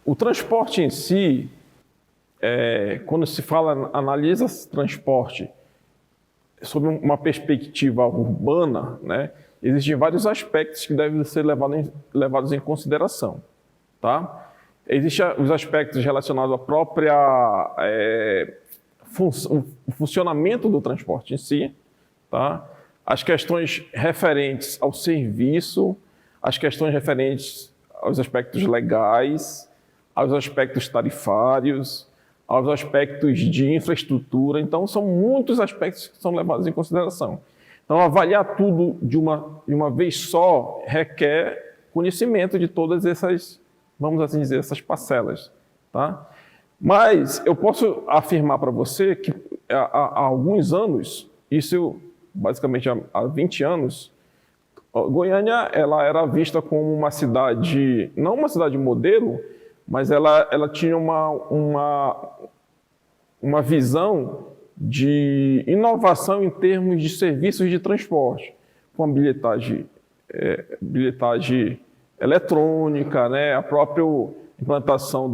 O transporte em si, quando se fala, analisa esse transporte sob uma perspectiva urbana, né, existem vários aspectos que devem ser levados em consideração. Tá? Existem os aspectos relacionados à própria o funcionamento do transporte em si, tá? As questões referentes ao serviço, as questões referentes aos aspectos legais, aos aspectos tarifários, aos aspectos de infraestrutura. Então, são muitos aspectos que são levados em consideração. Então, avaliar tudo de uma vez só requer conhecimento de todas essas, vamos assim dizer, essas parcelas. Tá? Mas eu posso afirmar para você que há alguns anos, isso basicamente há 20 anos, Goiânia ela era vista como uma cidade, não uma cidade modelo, mas ela tinha uma visão de inovação em termos de serviços de transporte, com a bilhetagem eletrônica, né, a própria implantação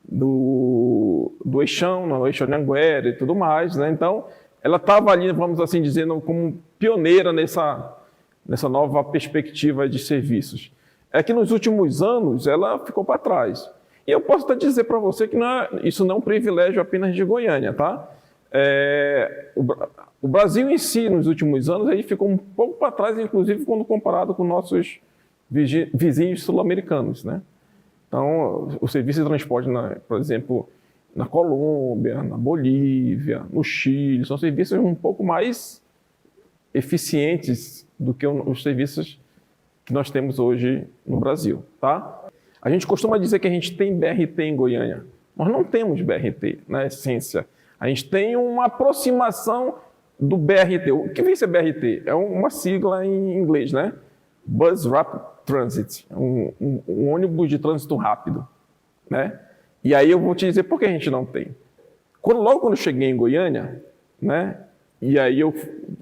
do eixão, no eixo Anhanguera e tudo mais. Né? Então, ela estava ali, vamos assim dizer, como pioneira nessa nova perspectiva de serviços. É que nos últimos anos ela ficou para trás. E eu posso até dizer para você que isso não é um privilégio apenas de Goiânia, tá? O Brasil em si, nos últimos anos, aí ficou um pouco para trás, inclusive quando comparado com nossos vizinhos sul-americanos, né? Então, o serviço de transporte, por exemplo, na Colômbia, na Bolívia, no Chile, são serviços um pouco mais eficientes do que os serviços que nós temos hoje no Brasil, tá? A gente costuma dizer que a gente tem BRT em Goiânia. Nós não temos BRT, na essência. A gente tem uma aproximação do BRT. O que vem ser BRT? É uma sigla em inglês, né? Bus Rapid Transit, um ônibus de trânsito rápido, né? E aí eu vou te dizer por que a gente não tem. Logo quando eu cheguei em Goiânia, né? E aí eu,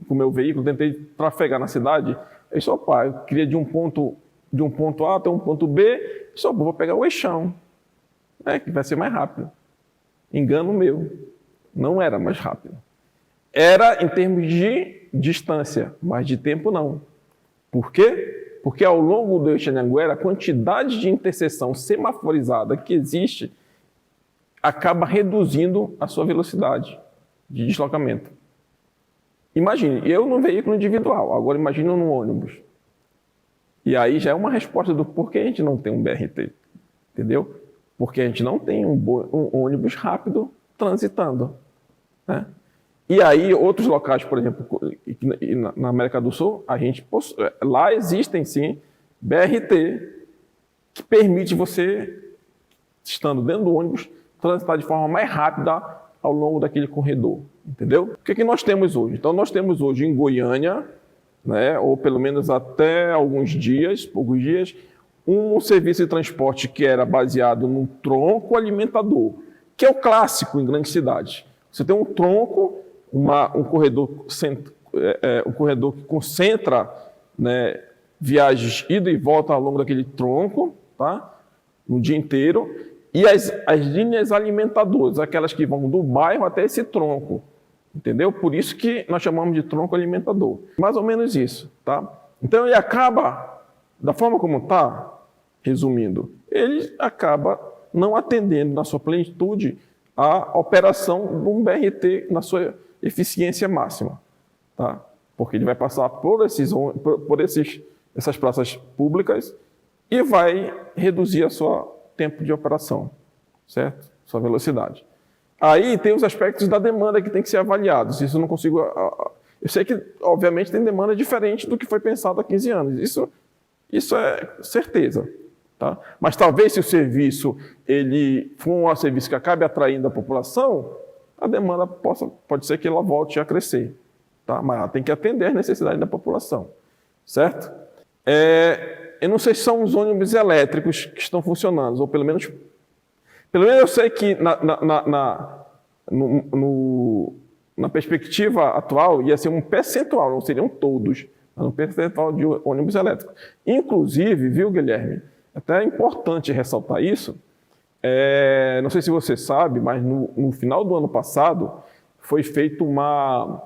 com o meu veículo, tentei trafegar na cidade. Eu disse, opa, eu queria de um ponto A até um ponto B, só vou pegar o eixão, né, que vai ser mais rápido. Engano meu, não era mais rápido. Era em termos de distância, mas de tempo não. Por quê? Porque ao longo do eixo Anhanguera, a quantidade de interseção semaforizada que existe acaba reduzindo a sua velocidade de deslocamento. Imagine, eu num veículo individual, agora imagine num ônibus. E aí já é uma resposta do porquê a gente não tem um BRT, entendeu? Porque a gente não tem um ônibus rápido transitando, né? E aí outros locais, por exemplo, na América do Sul, lá existem sim BRT que permite você, estando dentro do ônibus, transitar de forma mais rápida ao longo daquele corredor, entendeu? O que nós temos hoje? Então nós temos hoje em Goiânia, né, ou pelo menos até poucos dias, um serviço de transporte que era baseado num tronco alimentador, que é o clássico em grandes cidades. Você tem um tronco, um corredor que concentra, né, viagens ida e volta ao longo daquele tronco, tá, no dia inteiro, e as linhas alimentadoras, aquelas que vão do bairro até esse tronco. Entendeu? Por isso que nós chamamos de tronco alimentador. Mais ou menos isso, tá? Então ele acaba, da forma como está, resumindo, ele acaba não atendendo na sua plenitude a operação de um BRT na sua eficiência máxima, tá? Porque ele vai passar por essas praças públicas e vai reduzir o seu tempo de operação, certo? Sua velocidade. Aí tem os aspectos da demanda que tem que ser avaliados. Isso eu não consigo... Eu sei que, obviamente, tem demanda diferente do que foi pensado há 15 anos. Isso é certeza. Tá? Mas talvez se o serviço for um serviço que acabe atraindo a população, a demanda pode ser que ela volte a crescer. Tá? Mas ela tem que atender às necessidades da população. Certo? Eu não sei se são os ônibus elétricos que estão funcionando, ou pelo menos eu sei que na perspectiva atual ia ser um percentual, não seriam todos, mas um percentual de ônibus elétricos. Inclusive, viu, Guilherme, até é importante ressaltar isso, não sei se você sabe, mas no final do ano passado foi feita uma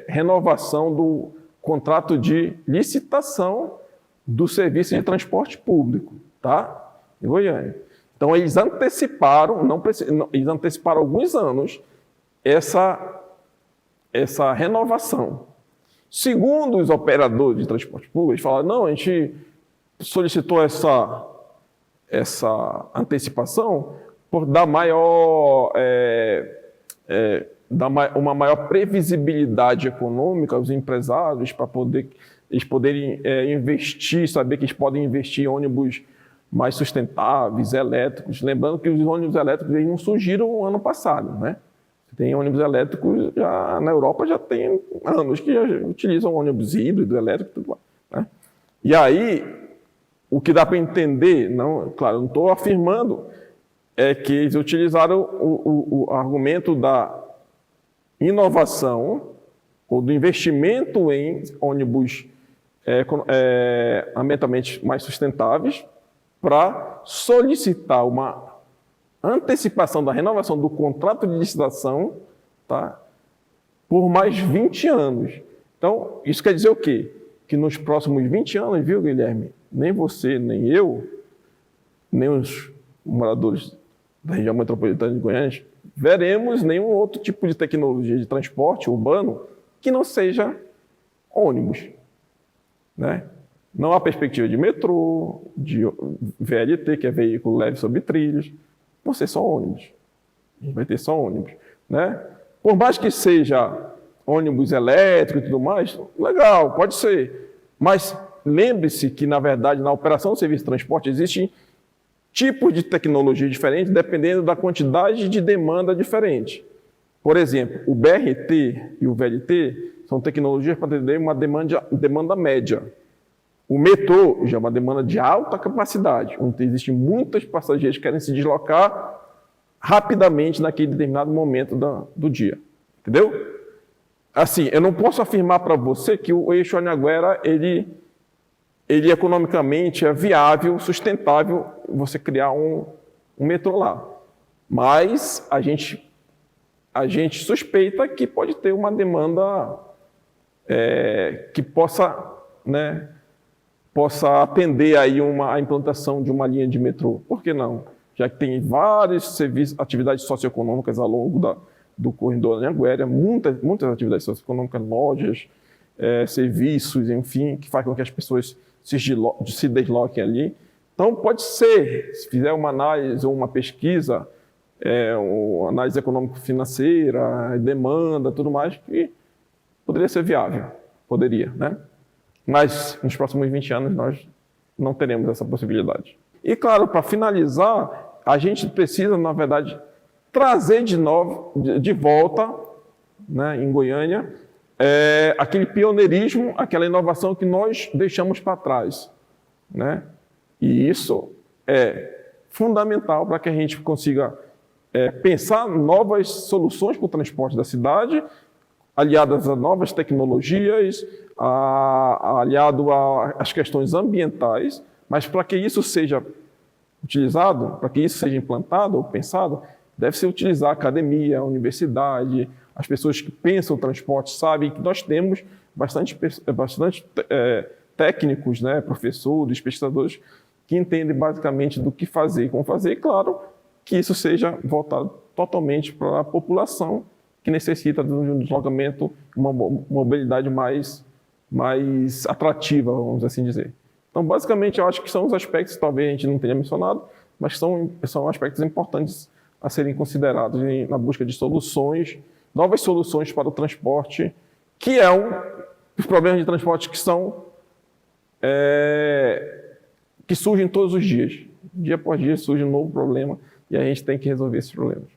renovação do contrato de licitação do serviço de transporte público, tá? Em Goiânia. Então, eles anteciparam, eles anteciparam alguns anos essa renovação. Segundo os operadores de transporte público, eles falaram, não, a gente solicitou essa antecipação por dar uma maior previsibilidade econômica aos empresários para eles poderem investir, saber que eles podem investir em ônibus mais sustentáveis, elétricos. Lembrando que os ônibus elétricos eles não surgiram ano passado, né? Tem ônibus elétricos na Europa já tem anos que já utilizam ônibus híbrido, elétrico, tudo lá, né? E aí, o que dá para entender, claro, eu não estou afirmando, é que eles utilizaram o argumento da inovação ou do investimento em ônibus ambientalmente mais sustentáveis para solicitar uma antecipação da renovação do contrato de licitação, tá, por mais 20 anos. Então, isso quer dizer o quê? Que nos próximos 20 anos, viu, Guilherme, nem você, nem eu, nem os moradores da região metropolitana de Goiânia, veremos nenhum outro tipo de tecnologia de transporte urbano que não seja ônibus, né? Não há perspectiva de metrô, de VLT, que é veículo leve sobre trilhos, vão ser só ônibus. A gente vai ter só ônibus, né? Por mais que seja ônibus elétrico e tudo mais, legal, pode ser. Mas lembre-se que, na verdade, na operação do serviço de transporte existem tipos de tecnologia diferentes dependendo da quantidade de demanda diferente. Por exemplo, o BRT e o VLT são tecnologias para atender uma demanda média. O metrô já é uma demanda de alta capacidade, onde existem muitos passageiros que querem se deslocar rapidamente naquele determinado momento do dia. Entendeu? Assim, eu não posso afirmar para você que o eixo Anhanguera, ele economicamente é viável, sustentável, você criar um metrô lá. Mas a gente suspeita que pode ter uma demanda que possa atender aí a implantação de uma linha de metrô. Por que não? Já que tem vários serviços, atividades socioeconômicas ao longo do corredor Anhanguera, muitas atividades socioeconômicas, lojas, serviços, enfim, que faz com que as pessoas se desloquem ali. Então, pode ser, se fizer uma análise ou uma pesquisa, uma análise econômico-financeira, demanda, tudo mais, que poderia ser viável, poderia, né? Mas nos próximos 20 anos nós não teremos essa possibilidade. E claro, para finalizar, a gente precisa, na verdade, trazer de volta, né, em Goiânia, aquele pioneirismo, aquela inovação que nós deixamos para trás, né? E isso é fundamental para que a gente consiga pensar novas soluções para o transporte da cidade, aliadas a novas tecnologias, aliado às questões ambientais, mas para que isso seja utilizado, para que isso seja implantado ou pensado, deve ser utilizar a academia, a universidade, as pessoas que pensam o transporte sabem que nós temos bastante técnicos, né, professores, pesquisadores, que entendem basicamente do que fazer e como fazer, e claro, que isso seja voltado totalmente para a população que necessita de um deslocamento, uma mobilidade mais atrativa, vamos assim dizer. Então, basicamente, eu acho que são os aspectos que talvez a gente não tenha mencionado, mas são aspectos importantes a serem considerados na busca de soluções, novas soluções para o transporte, que os problemas de transporte que surgem todos os dias. Dia após dia surge um novo problema e a gente tem que resolver esses problemas.